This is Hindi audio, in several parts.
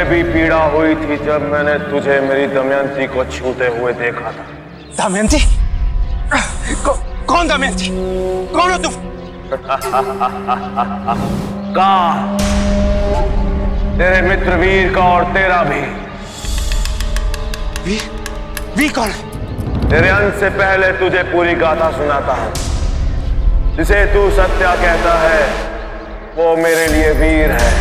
मुझे भी पीड़ा हुई थी जब मैंने तुझे मेरी दमयंती को छूते हुए देखा था। दमयंती? कौन दमयंती? कौन हो तुम? काल, तेरे मित्र वीर का और तेरा भी। वीर कौन? तेरे अंत से पहले तुझे पूरी गाथा सुनाता हूं। जिसे तू सत्या कहता है वो मेरे लिए वीर है,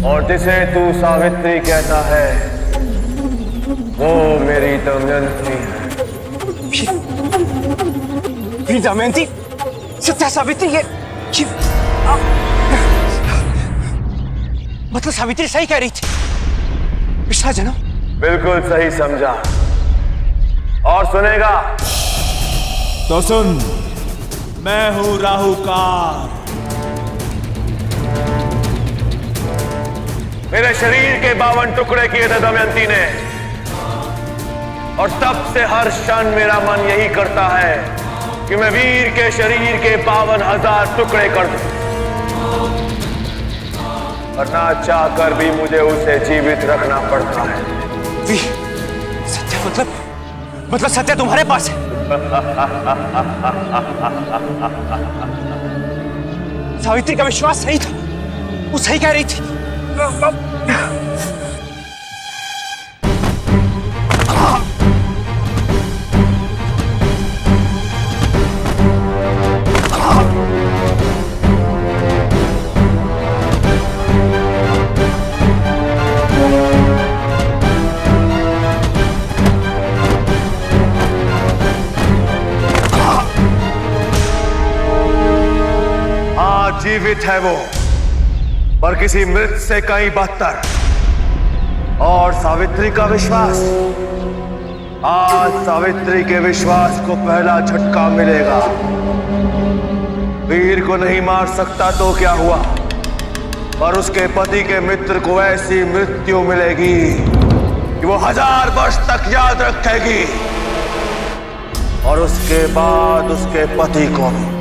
और जिसे तू सावित्री कहता है वो मेरी दमयंती है। वीर दमयंती, सत्या, सावित्री, ये मतलब सावित्री सही कह रही थी। पिछला जन्म बिल्कुल सही समझा। और सुनेगा तो सुन, मैं हूं राहुकाल। मेरे शरीर के 52 टुकड़े किए थे दमयंती ने, और तब से हर क्षण मेरा मन यही करता है कि मैं वीर के शरीर के 52,000 टुकड़े कर दूं, और ना चाहकर भी मुझे उसे जीवित रखना पड़ता है। वीर, सत्या मतलब सत्या तुम्हारे पास है? सावित्री का विश्वास सही था, वो सही कह रही थी। जीवित है वो, पर किसी मृत से कहीं बदतर। और सावित्री का विश्वास, आज सावित्री के विश्वास को पहला झटका मिलेगा। वीर को नहीं मार सकता तो क्या हुआ, पर उसके पति के मित्र को ऐसी मृत्यु मिलेगी कि वो 1000 वर्ष तक याद रखेगी, और उसके बाद उसके पति को भी।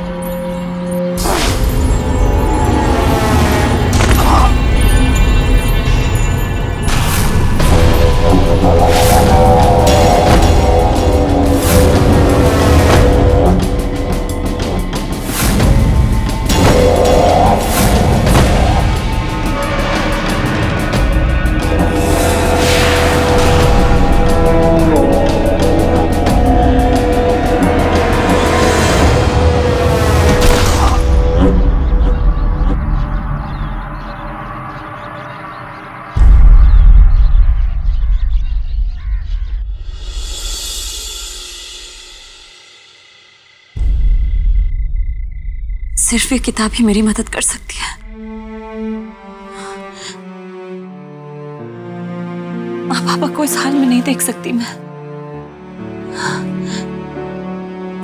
सिर्फ ये किताब ही मेरी मदद कर सकती है। माँ पापा को इस हाल में नहीं देख सकती मैं।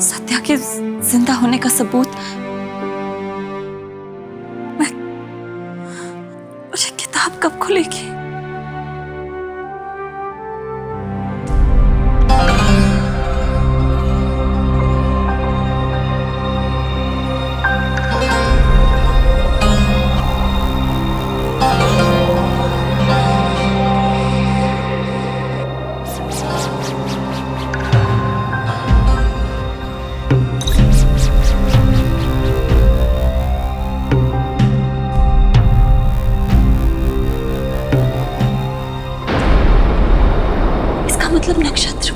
सत्या के जिंदा होने का सबूत मुझे किताब कब खुलेगी? मतलब नक्षत्र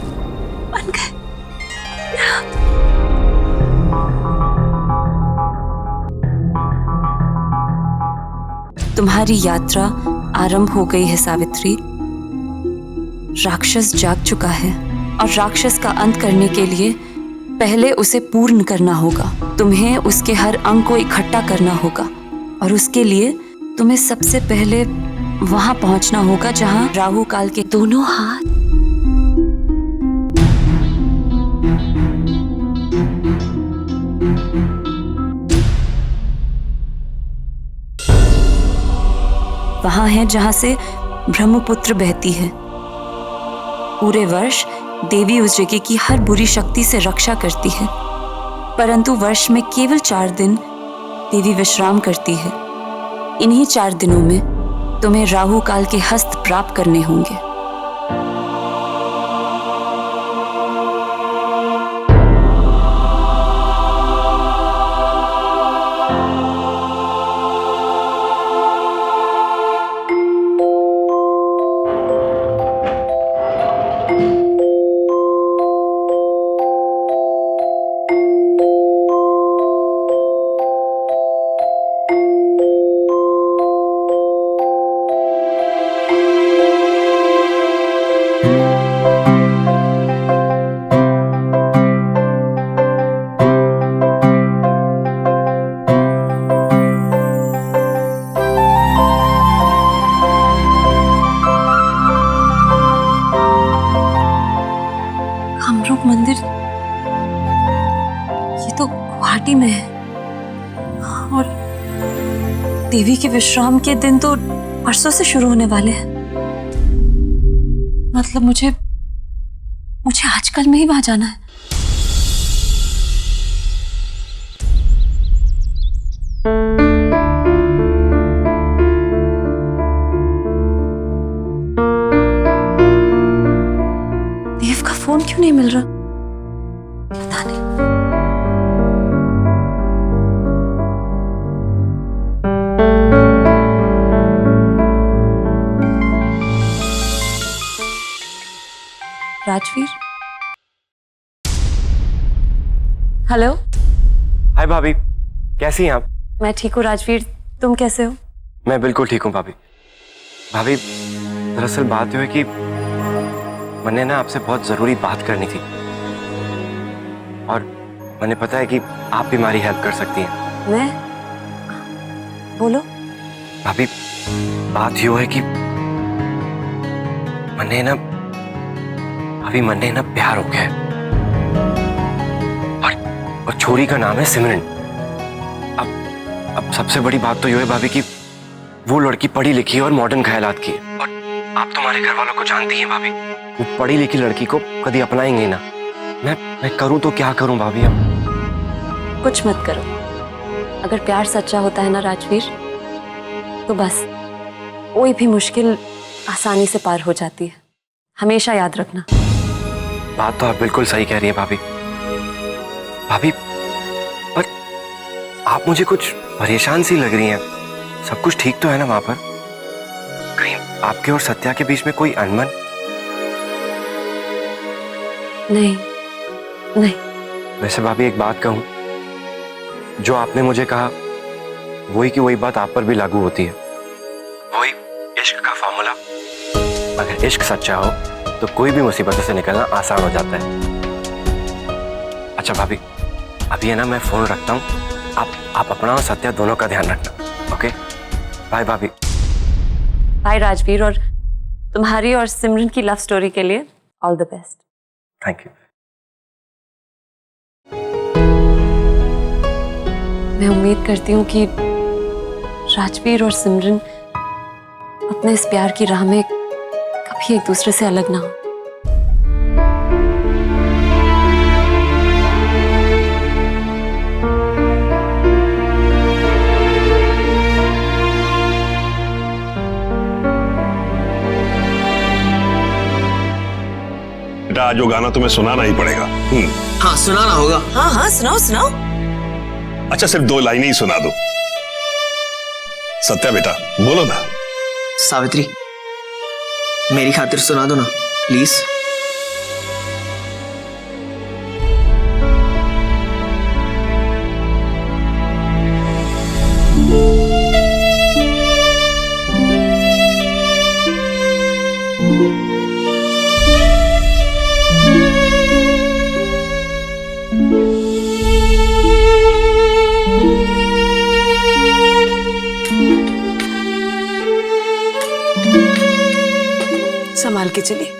बन गए। तुम्हारी यात्रा आरंभ हो गई है सावित्री। राक्षस जाग चुका है, और राक्षस का अंत करने के लिए पहले उसे पूर्ण करना होगा। तुम्हें उसके हर अंग को इकट्ठा करना होगा, और उसके लिए तुम्हें सबसे पहले वहां पहुंचना होगा जहां राहु काल के दोनों हाथ वहां है जहां से ब्रह्मपुत्र बहती है। पूरे वर्ष देवी उस जगह की हर बुरी शक्ति से रक्षा करती है, परंतु वर्ष में केवल 4 दिन देवी विश्राम करती है। इन्हीं 4 दिनों में तुम्हें राहु काल के हस्त प्राप्त करने होंगे। कामरूप मंदिर ये तो गुवाहाटी में है और देवी के विश्राम के दिन तो परसों से शुरू होने वाले हैं। मतलब मुझे आजकल में ही वहां जाना है। देव का फोन क्यों नहीं मिल रहा, पता नहीं। राजवीर, हेलो। हाय भाभी, कैसी हैं आप? मैं ठीक हूँ राजवीर, तुम कैसे हो? मैं बिल्कुल ठीक हूँ भाभी। भाभी, दरअसल बात यह है कि मैंने ना आपसे बहुत जरूरी बात करनी थी और मैंने पता है कि आप भी हमारी हेल्प कर सकती हैं। मैं? बोलो। भाभी, बात यो है कि मैंने ना प्यार हो गया है और छोरी का नाम है सिमरन। अब सबसे बड़ी बात तो यो है भाभी कि वो लड़की पढ़ी लिखी और मॉडर्न ख्यालात की है और आप तुम्हारे घर वालों को जानती हैं भाभी, वो पढ़ी लिखी लड़की को कभी अपनाएंगे ना। मैं करूं तो क्या करूं भाभी? अब कुछ मत करो। अगर प्यार सच्चा होता है ना राजवीर, तो बस कोई भी मुश्किल आसानी से पार हो जाती है। हमेशा याद रखना। बात तो आप बिल्कुल सही कह रही है भाभी। भाभी, पर आप मुझे कुछ परेशान सी लग रही हैं। सब कुछ ठीक तो है ना वहां पर? कहीं आपके और सत्या के बीच में कोई अनबन? नहीं। वैसे भाभी एक बात कहूं, जो आपने मुझे कहा वही की वही बात आप पर भी लागू होती है। वही इश्क का फॉर्मूला, अगर इश्क सच्चा हो तो कोई भी मुसीबतों से निकलना आसान हो जाता है। अच्छा भाभी, अभी है ना मैं फोन रखता हूँ। आप अपना और सत्या दोनों का ध्यान रखना। ओके, बाय भाभी। बाय राजवीर, और तुम्हारी और सिमरन की लव स्टोरी के लिए all the best. Thank you. मैं उम्मीद करती हूँ कि राजवीर और सिमरन अपने इस प्यार की राह में कभी एक दूसरे से अलग ना हो। बेटा, आज वो गाना तुम्हें सुनाना ही पड़ेगा। हाँ, सुनाना होगा। हाँ, सुनाओ सुनाओ। अच्छा, सिर्फ 2 लाइनें ही सुना दो। सत्या बेटा, बोलो ना। सावित्री, मेरी खातिर सुना दो ना प्लीज। संभाल के चलिए।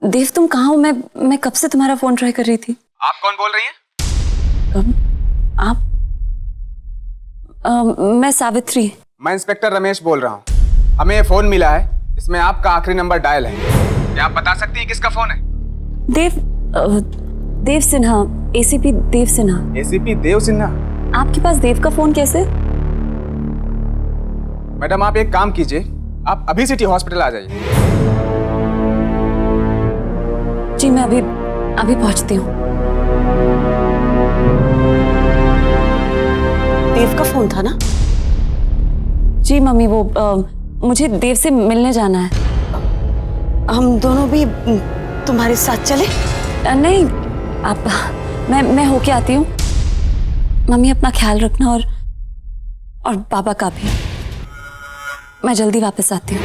देव, तुम कहाँ हो? मैं कब से तुम्हारा फोन ट्राई कर रही थी। आप कौन बोल रही हैं? आप मैं सावित्री। मैं इंस्पेक्टर रमेश बोल रहा हूँ। हमें ये फोन मिला है, इसमें आपका आखिरी नंबर डायल है। क्या आप बता सकती हैं किसका फोन है? देव सिन्हा, एसीपी देव सिन्हा। एसीपी देव सिन्हा? आपके पास देव का फोन कैसे? मैडम आप एक काम कीजिए, आप अभी सिटी हॉस्पिटल आ जाइए। जी मैं अभी पहुंचती हूँ। देव का फोन था ना? जी मम्मी, वो मुझे देव से मिलने जाना है। हम दोनों भी तुम्हारे साथ चले? नहीं, आप मैं होके आती हूँ। मम्मी अपना ख्याल रखना और पापा का भी। मैं जल्दी वापस आती हूँ।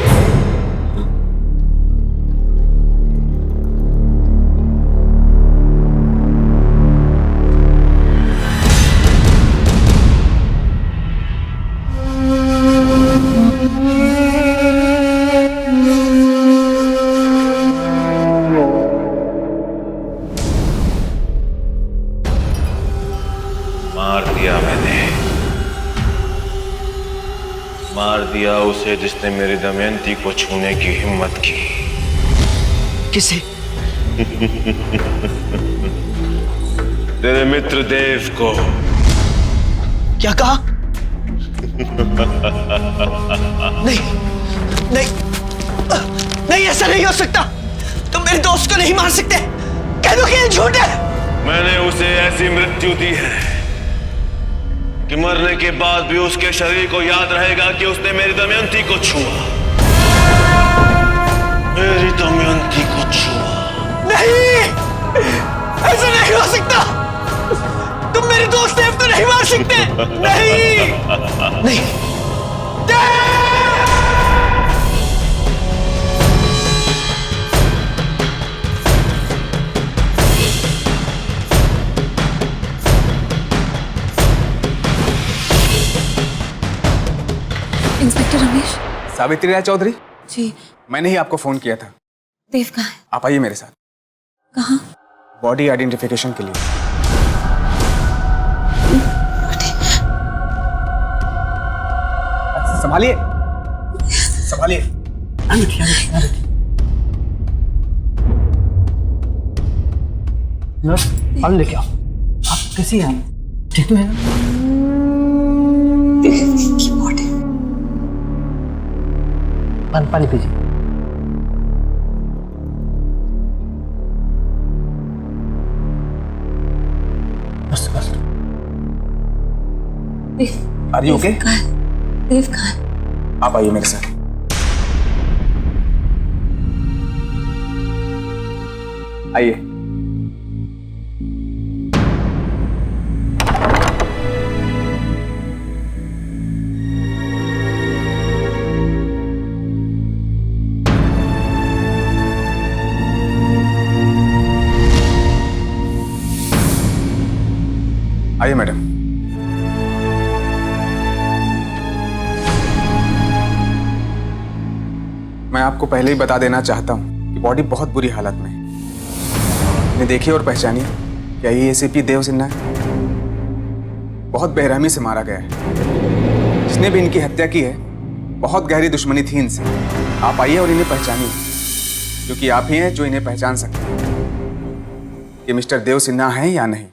मार दिया उसे जिसने मेरी दमयंती को छूने की हिम्मत की। किसे? तेरे मित्र देव को। क्या कहा? नहीं नहीं नहीं, ऐसा नहीं हो सकता। तुम मेरे दोस्त को नहीं मार सकते। कह दो कि ये झूठ है। मैंने उसे ऐसी मृत्यु दी है कि मरने के बाद भी उसके शरीर को याद रहेगा कि उसने मेरी दमयंती को छुआ। मेरी दमयंती को छुआ। नहीं, ऐसा नहीं हो सकता। तुम मेरे दोस्त देव को नहीं मार सकते। नहीं नहीं। इंस्पेक्टर रमेश। सावित्री राय चौधरी? जी। मैंने ही आपको फोन किया था। देव कहाँ है? आप आइए मेरे साथ। कहाँ? बॉडी आइडेंटिफिकेशन के लिए। संभालिए संभालिए। नर्स पानी लेके आओ। आप कैसी हैं? ठीक तो है ना? पानी पीजिए। बस बस। Are you okay? देव कहाँ है? आप आइए मेरे साथ। आइए। आइए मैडम। मैं आपको पहले ही बता देना चाहता हूं कि बॉडी बहुत बुरी हालत में है। इन्हें देखिए और पहचानिए। क्या ये एसीपी देव सिन्हा है? बहुत बेरहमी से मारा गया है। जिसने भी इनकी हत्या की है बहुत गहरी दुश्मनी थी इनसे। आप आइए और इन्हें पहचानिए, क्योंकि आप ही हैं जो इन्हें पहचान सकते हैं कि मिस्टर देव सिन्हा हैं या नहीं।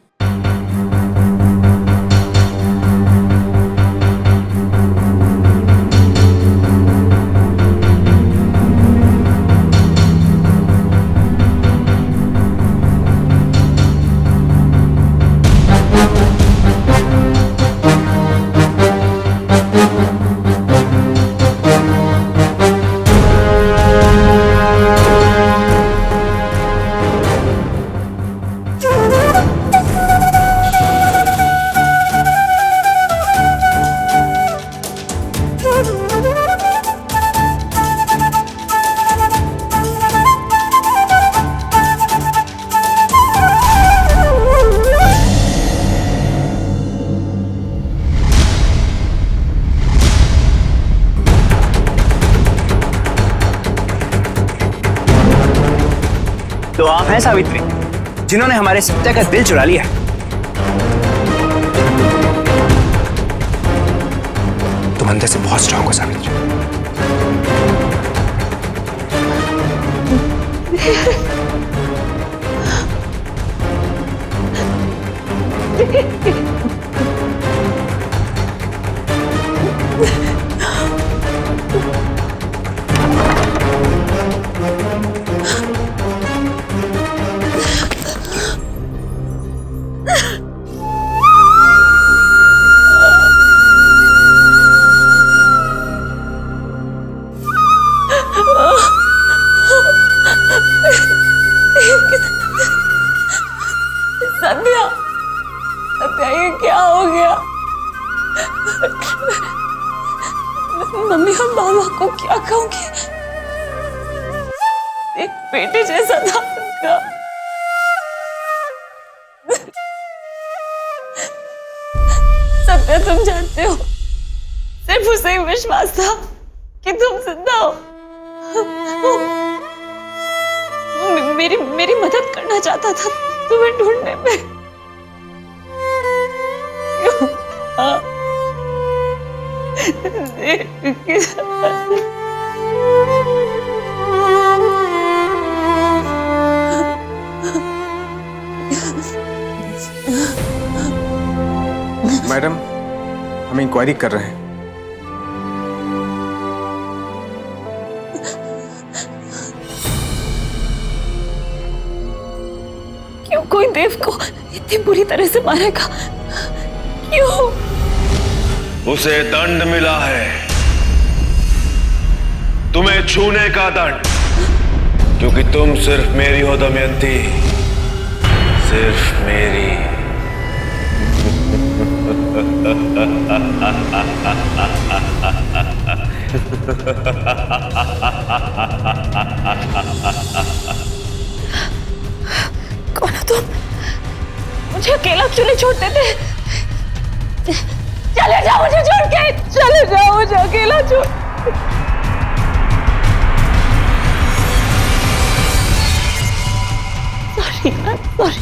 तो आप हैं सावित्री? जिन्होंने हमारे सत्या का दिल चुरा लिया। तुम अंदर से बहुत स्ट्रांग हो सावित्री। सत्या, सत्या ये क्या हो गया? मम्मी और बाबा को क्या कहूंगी? एक बेटे जैसा था उनका। सत्या तुम जानते हो, सिर्फ उसे ही विश्वास था कि तुम जिंदा हो। मेरी मदद करना चाहता था तुम्हें ढूंढने में। क्यों? मैडम, हम इंक्वायरी कर रहे हैं। क्यों कोई देव को इतनी बुरी तरह से मारेगा? क्यों? उसे दंड मिला है, तुम्हें छूने का दंड, क्योंकि तुम सिर्फ मेरी हो दमयंती, सिर्फ मेरी। कौन हो तुम? मुझे अकेला क्यों नहीं छोड़ते थे? चले जाओ मुझे छोड़ के, चले जाओ मुझे अकेला छोड़। Sorry sorry.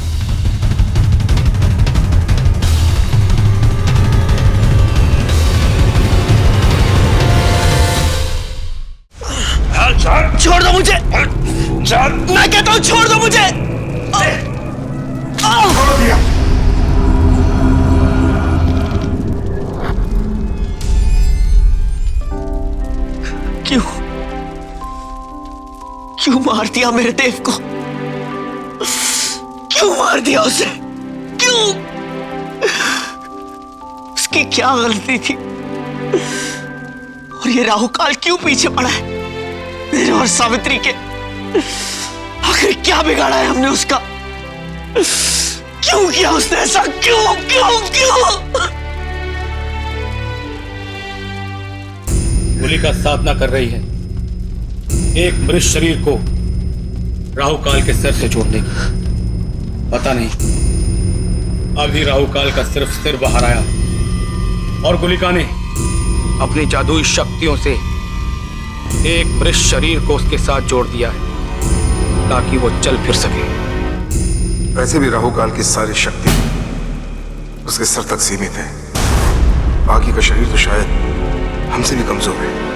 छोड़ दो मुझे, मैं कहता हूं छोड़ दो मुझे। क्यों क्यों मार दिया मेरे देव को? क्यों मार दिया उसे? क्यों? उसकी क्या गलती थी? और ये राहुकाल क्यों पीछे पड़ा है मेरे और सावित्री के? आखिर क्या बिगाड़ा है हमने उसका? क्यों किया उसने ऐसा? क्यों क्यों क्यों? होलिका साधना कर रही है एक मृत शरीर को राहुकाल के सिर से जोड़ने की। पता नहीं अभी राहुकाल का सिर्फ सिर बाहर आया और होलिका ने अपनी जादुई शक्तियों से एक मृत शरीर को उसके साथ जोड़ दिया है ताकि वो चल फिर सके। वैसे भी राहुकाल की सारी शक्ति उसके सर तक सीमित है, बाकी का शरीर तो शायद हमसे भी कमजोर है।